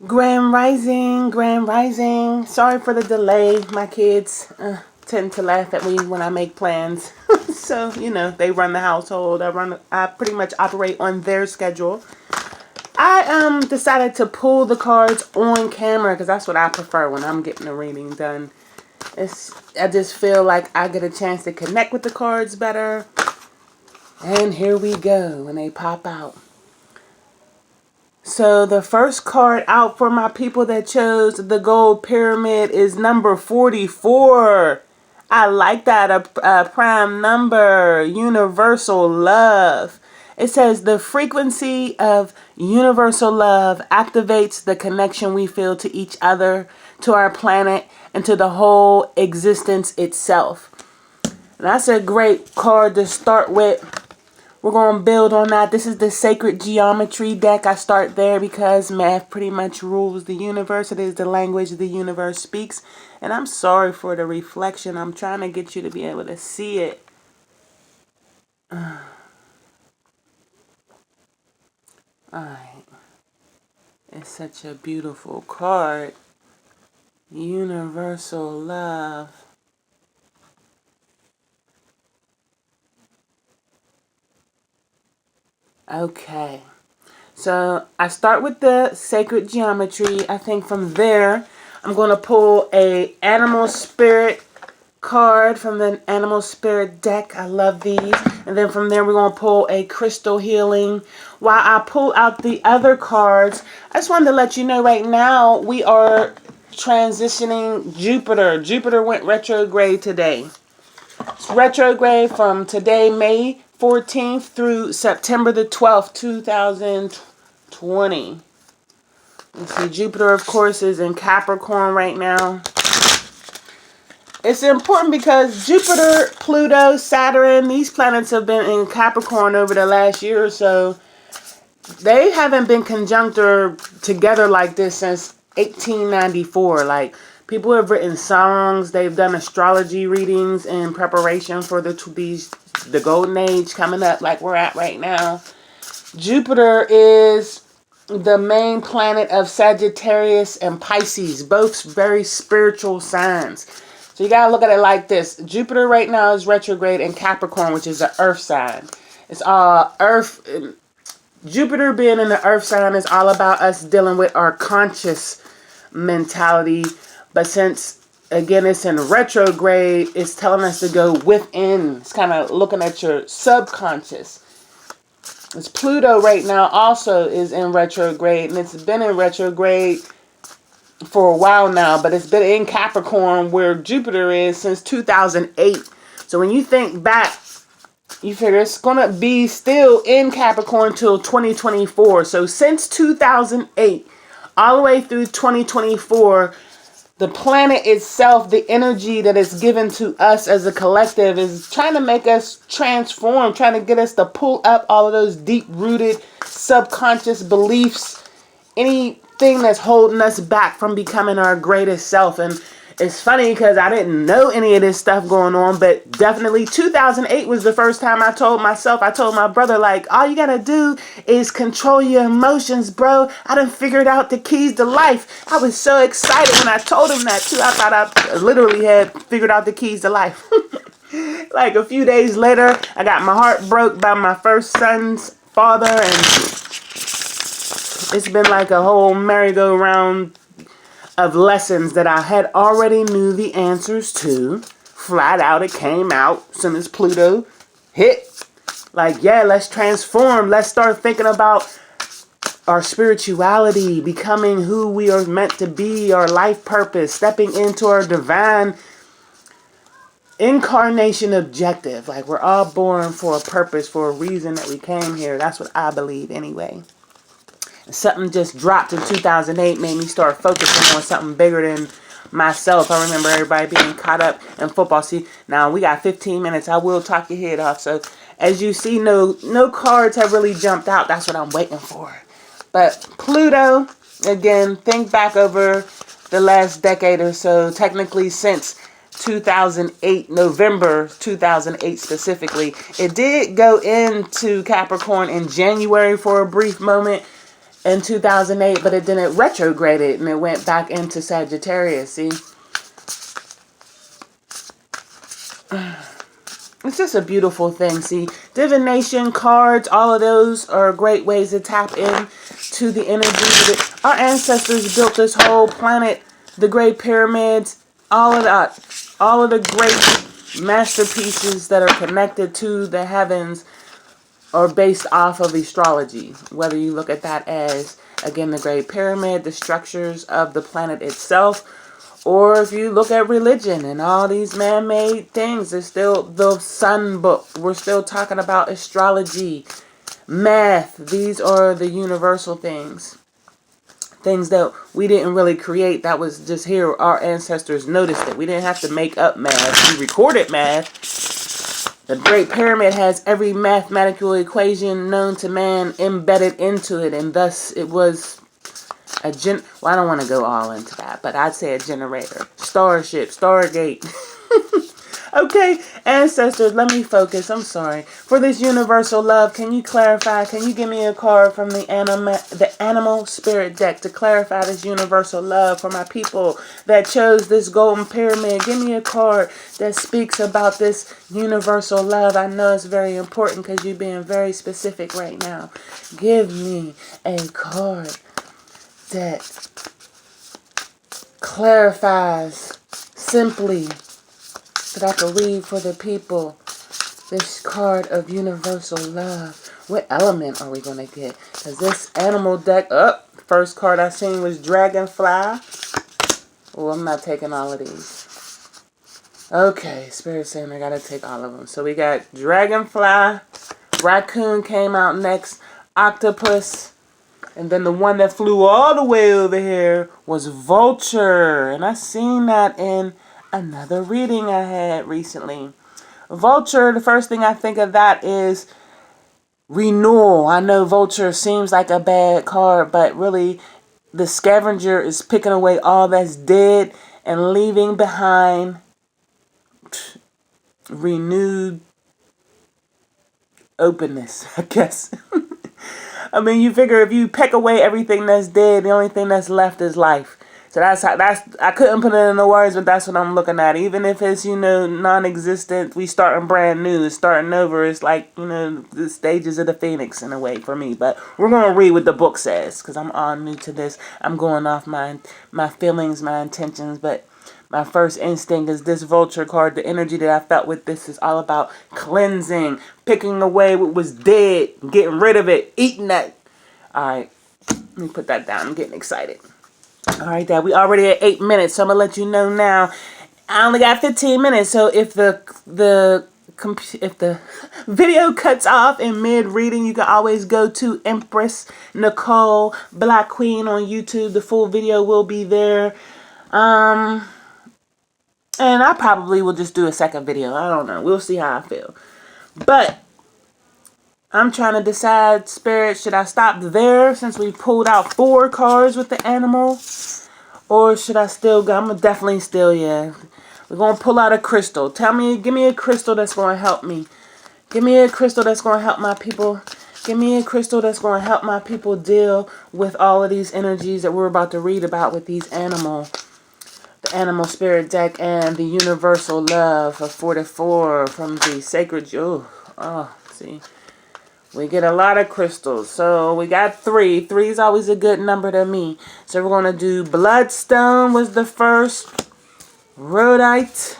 Grand Rising, Grand Rising. Sorry for the delay. My kids tend to laugh at me when I make plans. So, they run the household. I pretty much operate on their schedule. I decided to pull the cards on camera because that's what I prefer when I'm getting a reading done. I just feel like I get a chance to connect with the cards better. And here we go when they pop out. So the first card out for my people that chose the gold pyramid is number 44. I like that, a prime number, universal love. It says the frequency of universal love activates the connection we feel to each other, to our planet, and to the whole existence itself. And that's a great card to start with. We're going to build on that. This is the Sacred Geometry deck. I start there because math pretty much rules the universe. It is the language the universe speaks. And I'm sorry for the reflection. I'm trying to get you to be able to see it. Alright. It's such a beautiful card. Universal love. Okay. So I start with the Sacred Geometry. I think from there, I'm going to pull a Animal Spirit card from the Animal Spirit deck. I love these. And then from there, we're going to pull a Crystal Healing. While I pull out the other cards, I just wanted to let you know right now, we are transitioning Jupiter. Jupiter went retrograde today. It's retrograde from today, May 14th through September the 12th, 2020. You see, Jupiter, of course, is in Capricorn right now. It's important because Jupiter, Pluto, Saturn, these planets have been in Capricorn over the last year or so. They haven't been conjunct or together like this since 1894. Like, people have written songs, they've done astrology readings in preparation for the golden age coming up like we're at right now. Jupiter is the main planet of Sagittarius and Pisces, both very spiritual signs. So you gotta look at it like this. Jupiter right now is retrograde in Capricorn, which is an earth sign. It's all earth. Jupiter being in the earth sign is all about us dealing with our conscious mentality. But since, again, it's in retrograde, it's telling us to go within. It's kind of looking at your subconscious. It's Pluto right now also is in retrograde, and it's been in retrograde for a while now, but it's been in Capricorn where Jupiter is since 2008. So when you think back, you figure it's going to be still in Capricorn till 2024. So since 2008, all the way through 2024, the planet itself, the energy that is given to us as a collective is trying to make us transform, trying to get us to pull up all of those deep-rooted subconscious beliefs, anything that's holding us back from becoming our greatest self. And it's funny because I didn't know any of this stuff going on, but definitely 2008 was the first time I told my brother, like, all you gotta do is control your emotions, bro. I done figured out the keys to life. I was so excited when I told him that too. I thought I literally had figured out the keys to life. Like a few days later, I got my heart broke by my first son's father, and it's been like a whole merry-go-round of lessons that I had already knew the answers to. Flat out, it came out as soon as Pluto hit. Like, yeah, let's transform. Let's start thinking about our spirituality, becoming who we are meant to be, our life purpose, stepping into our divine incarnation objective. Like, we're all born for a purpose, for a reason that we came here. That's what I believe anyway. Something just dropped in 2008, made me start focusing on something bigger than myself. I remember everybody being caught up in football. See, now we got 15 minutes. I will talk your head off. So as you see, no cards have really jumped out. That's what I'm waiting for. But Pluto, again, think back over the last decade or so, technically since 2008, November 2008 specifically. It did go into Capricorn in January for a brief moment. in 2008, but it didn't retrograde it, and it went back into Sagittarius. See, it's just a beautiful thing. See, divination, cards, all of those are great ways to tap in to the energy. Our ancestors built this whole planet, the Great Pyramids, all of that, all of the great masterpieces that are connected to the heavens are based off of astrology. Whether you look at that as, again, the Great Pyramid, the structures of the planet itself, or if you look at religion and all these man-made things, there's still the sun book. We're still talking about astrology, math. These are the universal things. Things that we didn't really create. That was just here. Our ancestors noticed it. We didn't have to make up math. We recorded math. The Great Pyramid has every mathematical equation known to man embedded into it. And thus it was a well, I don't want to go all into that, but I'd say a generator. Starship, Stargate. Okay, ancestors, let me focus. I'm sorry. For this universal love, can you clarify? Can you give me a card from the animal spirit deck to clarify this universal love for my people that chose this golden pyramid? Give me a card that speaks about this universal love. I know it's very important because you're being very specific right now. Give me a card that clarifies simply that I can read for the people this card of universal love. What element are we going to get? Because this animal deck, first card I seen was Dragonfly. Oh, I'm not taking all of these. Okay, Spirit saying I got to take all of them. So we got Dragonfly, Raccoon came out next, Octopus, and then the one that flew all the way over here was Vulture. And I seen that in another reading I had recently. Vulture, the first thing I think of that is renewal. I know Vulture seems like a bad card, but really the scavenger is picking away all that's dead and leaving behind renewed openness, I guess. I mean, you figure if you peck away everything that's dead, the only thing that's left is life. So I couldn't put it in the words, but that's what I'm looking at. Even if it's, non-existent, we starting brand new, it's starting over. It's like, the stages of the phoenix in a way for me. But we're going to read what the book says because I'm all new to this. I'm going off my feelings, my intentions, but my first instinct is this Vulture card. The energy that I felt with this is all about cleansing, picking away what was dead, getting rid of it, eating that. All right, let me put that down. I'm getting excited. All right, Dad, we already at 8 minutes, so I'm going to let you know now. I only got 15 minutes, so if the video cuts off in mid-reading, you can always go to Empress Nicole Black Queen on YouTube. The full video will be there. And I probably will just do a second video. I don't know. We'll see how I feel. But I'm trying to decide, Spirit, should I stop there since we pulled out 4 cards with the animal? Or should I still go? I'm going to definitely still, yeah. We're going to pull out a crystal. Give me a crystal that's going to help me. Give me a crystal that's going to help my people. Give me a crystal that's going to help my people deal with all of these energies that we're about to read about with these animals. The animal spirit deck and the universal love of 44 from the sacred. See. We get a lot of crystals. So we got 3. 3 is always a good number to me. So we're going to do Bloodstone was the first. Rhodite.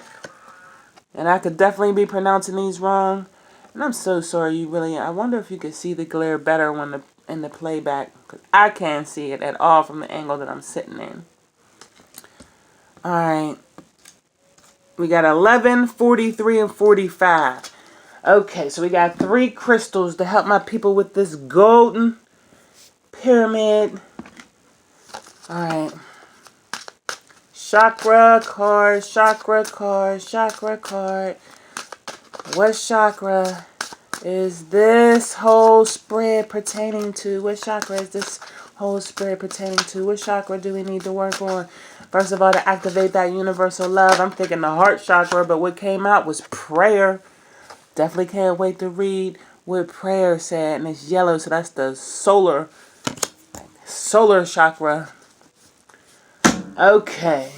And I could definitely be pronouncing these wrong. And I'm so sorry, I wonder if you could see the glare better when in the playback. Because I can't see it at all from the angle that I'm sitting in. Alright. We got 11, 43, and 45. Okay, so we got 3 crystals to help my people with this golden pyramid. Alright. Chakra card, chakra card, chakra card. What chakra is this whole spread pertaining to? What chakra is this whole spread pertaining to? What chakra do we need to work on? First of all, to activate that universal love, I'm thinking the heart chakra, but what came out was prayer. Definitely can't wait to read what prayer said, and it's yellow, so that's the solar solar chakra. Okay.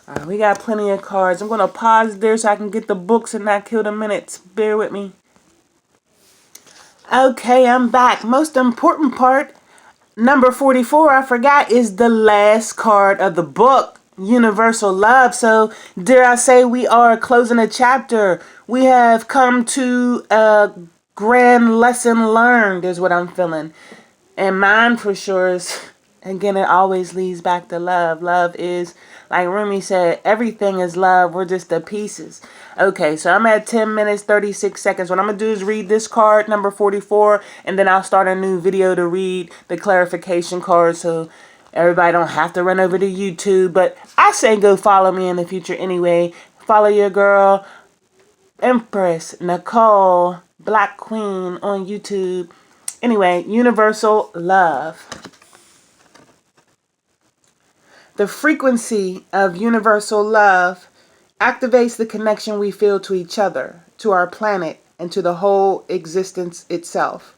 All right, we got plenty of cards. I'm going to pause there so I can get the books and not kill the minutes. Bear with me. Okay, I'm back. Most important part, number 44, I forgot, is the last card of the book, Universal Love. So, dare I say, we are closing a chapter. We have come to a grand lesson learned, is what I'm feeling. And mine for sure is, again, it always leads back to love. Love is, like Rumi said, everything is love. We're just the pieces. Okay, so I'm at 10 minutes, 36 seconds. What I'm going to do is read this card, number 44, and then I'll start a new video to read the clarification card so everybody don't have to run over to YouTube. But I say go follow me in the future anyway. Follow your girl, Empress Nicole Black Queen on YouTube. Anyway, Universal Love. The frequency of universal love activates the connection we feel to each other, to our planet, and to the whole existence itself.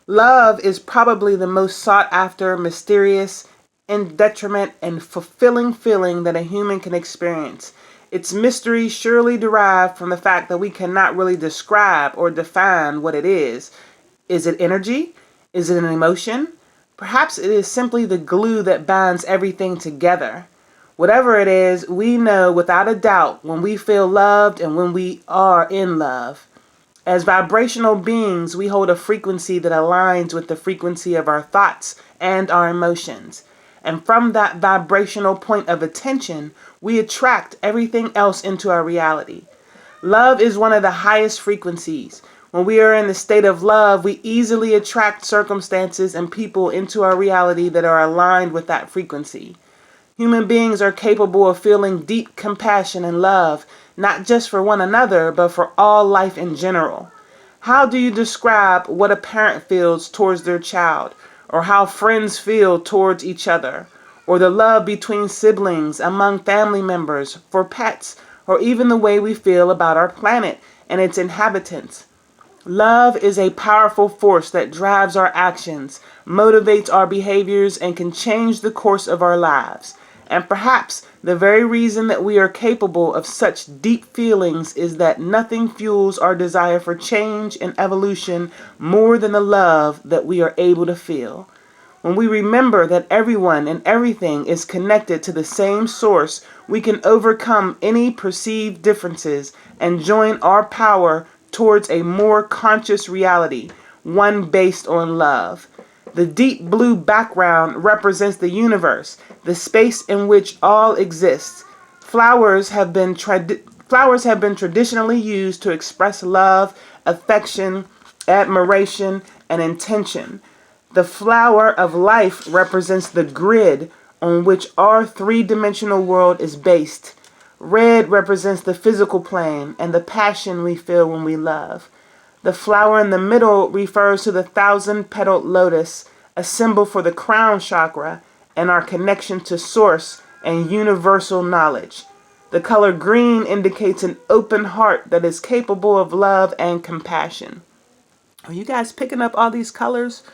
Love is probably the most sought after, mysterious, indeterminate, and fulfilling feeling that a human can experience. Its mystery surely derived from the fact that we cannot really describe or define what it is. Is it energy? Is it an emotion? Perhaps it is simply the glue that binds everything together. Whatever it is, we know without a doubt when we feel loved and when we are in love. As vibrational beings, we hold a frequency that aligns with the frequency of our thoughts and our emotions. And from that vibrational point of attention, we attract everything else into our reality. Love is one of the highest frequencies. When we are in the state of love, we easily attract circumstances and people into our reality that are aligned with that frequency. Human beings are capable of feeling deep compassion and love, not just for one another, but for all life in general. How do you describe what a parent feels towards their child, or how friends feel towards each other, or the love between siblings, among family members, for pets, or even the way we feel about our planet and its inhabitants? Love is a powerful force that drives our actions, motivates our behaviors, and can change the course of our lives. And perhaps the very reason that we are capable of such deep feelings is that nothing fuels our desire for change and evolution more than the love that we are able to feel. When we remember that everyone and everything is connected to the same source, we can overcome any perceived differences and join our power towards a more conscious reality, one based on love. The deep blue background represents the universe, the space in which all exists. Flowers have been traditionally used to express love, affection, admiration, and intention. The flower of life represents the grid on which our three-dimensional world is based. Red represents the physical plane and the passion we feel when we love. The flower in the middle refers to the 1,000-petaled lotus, a symbol for the crown chakra and our connection to source and universal knowledge. The color green indicates an open heart that is capable of love and compassion. Are you guys picking up all these colors?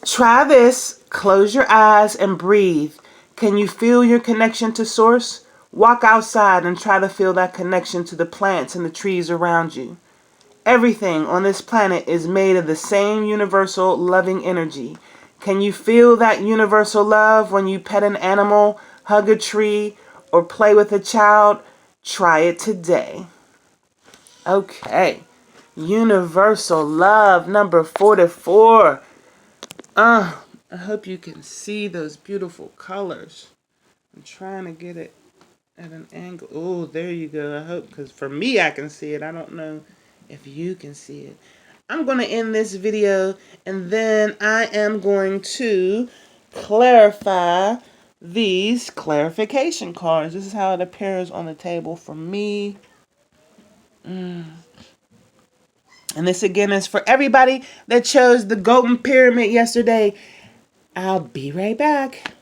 Try this. Close your eyes and breathe. Can you feel your connection to source? Walk outside and try to feel that connection to the plants and the trees around you. Everything on this planet is made of the same universal loving energy. Can you feel that universal love when you pet an animal, hug a tree, or play with a child? Try it today. Okay. Universal love, number 44. I hope you can see those beautiful colors. I'm trying to get it at an angle. Oh, there you go. I hope, because for me, I can see it. I don't know if you can see it. I'm going to end this video, and then I am going to clarify these clarification cards. This is how it appears on the table for me. And this, again, is for everybody that chose the Golden Pyramid yesterday. I'll be right back.